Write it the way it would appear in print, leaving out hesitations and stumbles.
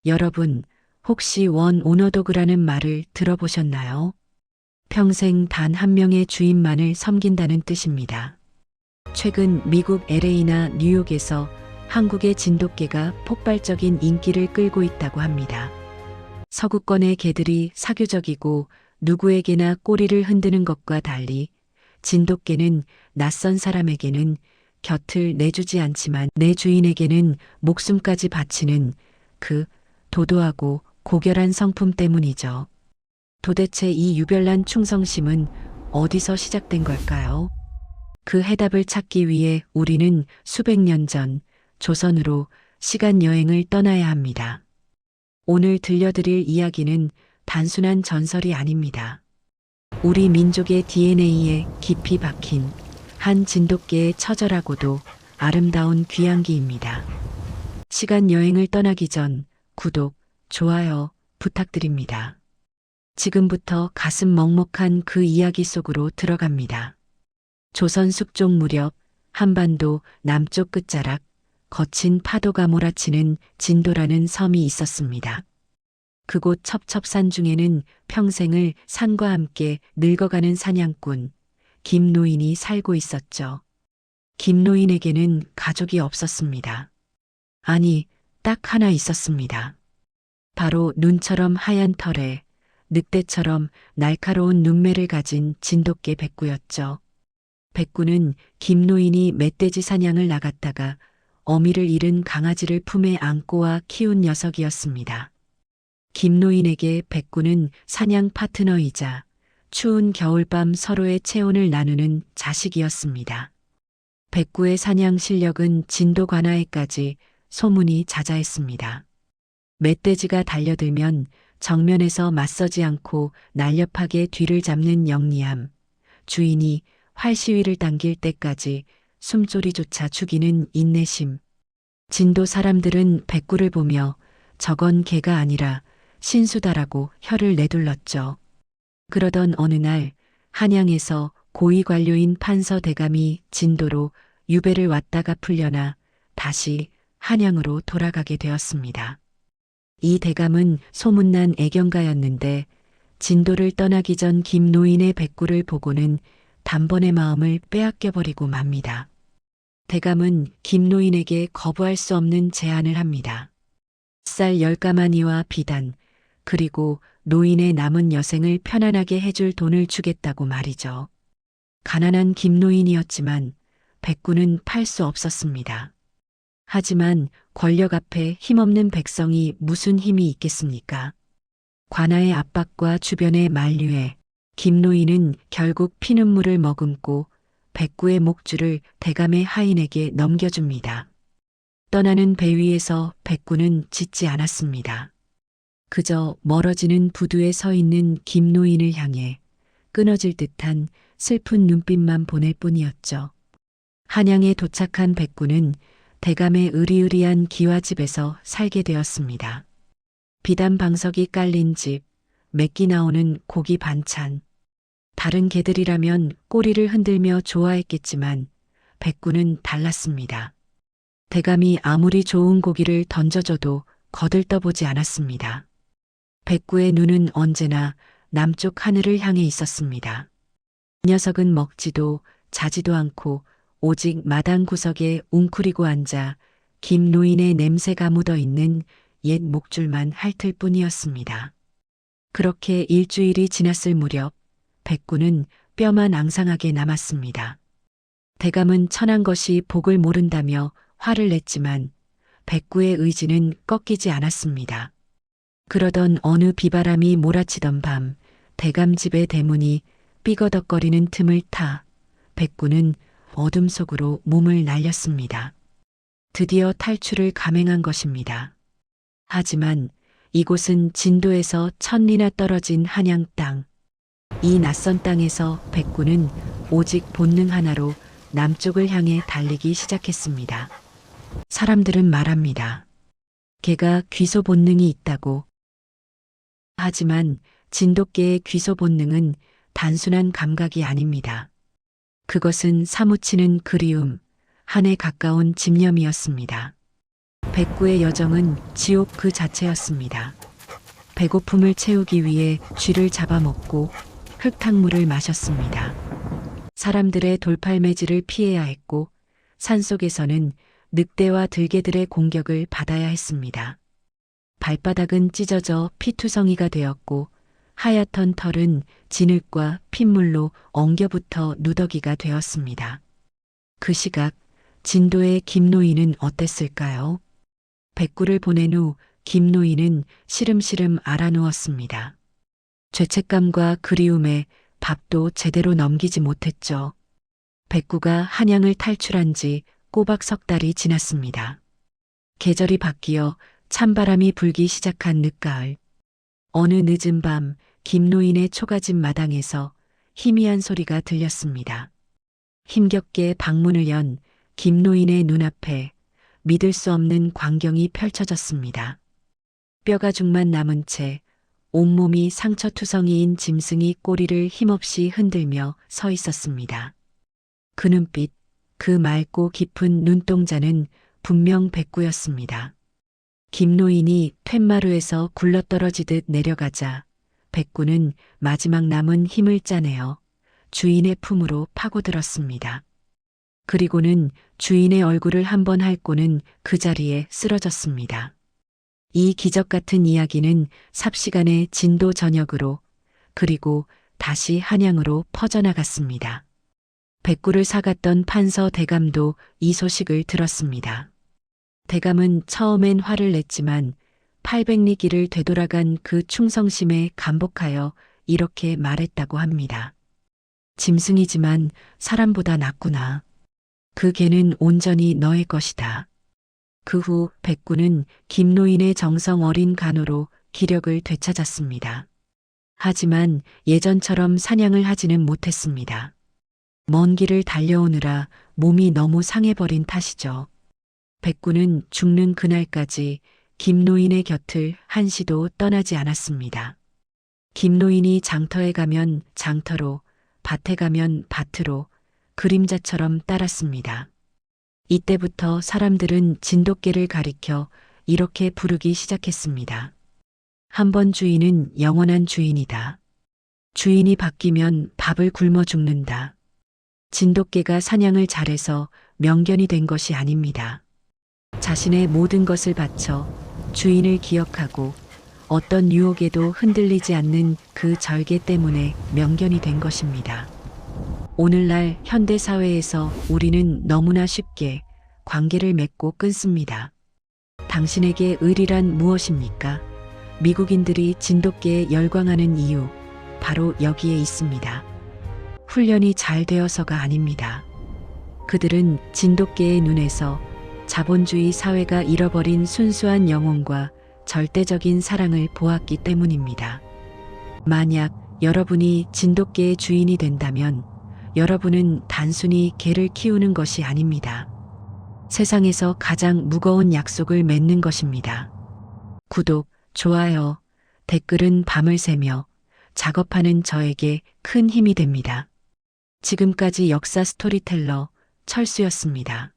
여러분, 혹시 원 오너도그라는 말을 들어보셨나요? 평생 단 한 명의 주인만을 섬긴다는 뜻입니다. 최근 미국 LA나 뉴욕에서 한국의 진돗개가 폭발적인 인기를 끌고 있다고 합니다. 서구권의 개들이 사교적이고 누구에게나 꼬리를 흔드는 것과 달리 진돗개는 낯선 사람에게는 곁을 내주지 않지만 내 주인에게는 목숨까지 바치는 그 도도하고 고결한 성품 때문이죠. 도대체 이 유별난 충성심은 어디서 시작된 걸까요? 그 해답을 찾기 위해 우리는 수백 년 전 조선으로 시간 여행을 떠나야 합니다. 오늘 들려드릴 이야기는 단순한 전설이 아닙니다. 우리 민족의 DNA에 깊이 박힌 한 진돗개의 처절하고도 아름다운 귀향기입니다. 시간 여행을 떠나기 전 구독, 좋아요 부탁드립니다. 지금부터 가슴 먹먹한 그 이야기 속으로 들어갑니다. 조선 숙종 무렵 한반도 남쪽 끝자락 거친 파도가 몰아치는 진도라는 섬이 있었습니다. 그곳 첩첩산 중에는 평생을 산과 함께 늙어가는 사냥꾼 김노인이 살고 있었죠. 김노인에게는 가족이 없었습니다. 아니, 딱 하나 있었습니다. 바로 눈처럼 하얀 털에 늑대처럼 날카로운 눈매를 가진 진돗개 백구였죠. 백구는 김노인이 멧돼지 사냥을 나갔다가 어미를 잃은 강아지를 품에 안고와 키운 녀석이었습니다. 김노인에게 백구는 사냥 파트너이자 추운 겨울밤 서로의 체온을 나누는 자식이었습니다. 백구의 사냥 실력은 진도 관아에까지 소문이 자자했습니다. 멧돼지가 달려들면 정면에서 맞서지 않고 날렵하게 뒤를 잡는 영리함, 주인이 활시위를 당길 때까지 숨소리조차 죽이는 인내심. 진도 사람들은 백구를 보며 저건 개가 아니라 신수다라고 혀를 내둘렀죠. 그러던 어느 날 한양에서 고위 관료인 판서 대감이 진도로 유배를 왔다가 풀려나 다시 한양으로 돌아가게 되었습니다. 이 대감은 소문난 애경가였는데 진도를 떠나기 전 김노인의 백구를 보고는 단번에 마음을 빼앗겨버리고 맙니다. 대감은 김노인에게 거부할 수 없는 제안을 합니다. 쌀 10가마니와 비단, 그리고 노인의 남은 여생을 편안하게 해줄 돈을 주겠다고 말이죠. 가난한 김노인이었지만 백구는 팔 수 없었습니다. 하지만 권력 앞에 힘없는 백성이 무슨 힘이 있겠습니까? 관아의 압박과 주변의 만류에 김노인은 결국 피눈물을 머금고 백구의 목줄을 대감의 하인에게 넘겨줍니다. 떠나는 배 위에서 백구는 짖지 않았습니다. 그저 멀어지는 부두에 서 있는 김노인을 향해 끊어질 듯한 슬픈 눈빛만 보낼 뿐이었죠. 한양에 도착한 백구는 대감의 으리으리한 기와집에서 살게 되었습니다. 비단 방석이 깔린 집, 맵기 나오는 고기 반찬. 다른 개들이라면 꼬리를 흔들며 좋아했겠지만 백구는 달랐습니다. 대감이 아무리 좋은 고기를 던져줘도 거들떠보지 않았습니다. 백구의 눈은 언제나 남쪽 하늘을 향해 있었습니다. 녀석은 먹지도 자지도 않고 오직 마당 구석에 웅크리고 앉아 김노인의 냄새가 묻어있는 옛 목줄만 핥을 뿐이었습니다. 그렇게 일주일이 지났을 무렵 백구는 뼈만 앙상하게 남았습니다. 대감은 천한 것이 복을 모른다며 화를 냈지만 백구의 의지는 꺾이지 않았습니다. 그러던 어느 비바람이 몰아치던 밤 대감 집의 대문이 삐거덕거리는 틈을 타 백구는 어둠 속으로 몸을 날렸습니다. 드디어 탈출을 감행한 것입니다. 하지만 이곳은 진도에서 1000리나 떨어진 한양 땅. 이 낯선 땅에서 백구는 오직 본능 하나로 남쪽을 향해 달리기 시작했습니다. 사람들은 말합니다. 개가 귀소 본능이 있다고. 하지만 진돗개의 귀소 본능은 단순한 감각이 아닙니다. 그것은 사무치는 그리움, 한에 가까운 집념이었습니다. 백구의 여정은 지옥 그 자체였습니다. 배고픔을 채우기 위해 쥐를 잡아먹고 흙탕물을 마셨습니다. 사람들의 돌팔매질을 피해야 했고 산속에서는 늑대와 들개들의 공격을 받아야 했습니다. 발바닥은 찢어져 피투성이가 되었고 하얗던 털은 진흙과 핏물로 엉겨붙어 누더기가 되었습니다. 그 시각 진도의 김노인은 어땠을까요? 백구를 보낸 후 김노인은 시름시름 앓아누웠습니다. 죄책감과 그리움에 밥도 제대로 넘기지 못했죠. 백구가 한양을 탈출한 지 꼬박 석 달이 지났습니다. 계절이 바뀌어 찬바람이 불기 시작한 늦가을. 어느 늦은 밤 김노인의 초가집 마당에서 희미한 소리가 들렸습니다. 힘겹게 방문을 연 김노인의 눈앞에 믿을 수 없는 광경이 펼쳐졌습니다. 뼈가죽만 남은 채 온몸이 상처투성이인 짐승이 꼬리를 힘없이 흔들며 서 있었습니다. 그 눈빛, 그 맑고 깊은 눈동자는 분명 백구였습니다. 김노인이 툇마루에서 굴러떨어지듯 내려가자 백구는 마지막 남은 힘을 짜내어 주인의 품으로 파고들었습니다. 그리고는 주인의 얼굴을 한번 핥고는 그 자리에 쓰러졌습니다. 이 기적 같은 이야기는 삽시간에 진도 전역으로 그리고 다시 한양으로 퍼져나갔습니다. 백구를 사갔던 판서 대감도 이 소식을 들었습니다. 대감은 처음엔 화를 냈지만 800리 길을 되돌아간 그 충성심에 감복하여 이렇게 말했다고 합니다. 짐승이지만 사람보다 낫구나. 그 개는 온전히 너의 것이다. 그 후 백구는 김노인의 정성 어린 간호로 기력을 되찾았습니다. 하지만 예전처럼 사냥을 하지는 못했습니다. 먼 길을 달려오느라 몸이 너무 상해버린 탓이죠. 백구는 죽는 그날까지 김노인의 곁을 한시도 떠나지 않았습니다. 김노인이 장터에 가면 장터로, 밭에 가면 밭으로 그림자처럼 따랐습니다. 이때부터 사람들은 진돗개를 가리켜 이렇게 부르기 시작했습니다. 한 번 주인은 영원한 주인이다. 주인이 바뀌면 밥을 굶어 죽는다. 진돗개가 사냥을 잘해서 명견이 된 것이 아닙니다. 자신의 모든 것을 바쳐 주인을 기억하고 어떤 유혹에도 흔들리지 않는 그 절개 때문에 명견이 된 것입니다. 오늘날 현대사회에서 우리는 너무나 쉽게 관계를 맺고 끊습니다. 당신에게 의리란 무엇입니까? 미국인들이 진돗개에 열광하는 이유, 바로 여기에 있습니다. 훈련이 잘 되어서가 아닙니다. 그들은 진돗개의 눈에서 자본주의 사회가 잃어버린 순수한 영혼과 절대적인 사랑을 보았기 때문입니다. 만약 여러분이 진돗개의 주인이 된다면 여러분은 단순히 개를 키우는 것이 아닙니다. 세상에서 가장 무거운 약속을 맺는 것입니다. 구독, 좋아요, 댓글은 밤을 새며 작업하는 저에게 큰 힘이 됩니다. 지금까지 역사 스토리텔러 철수였습니다.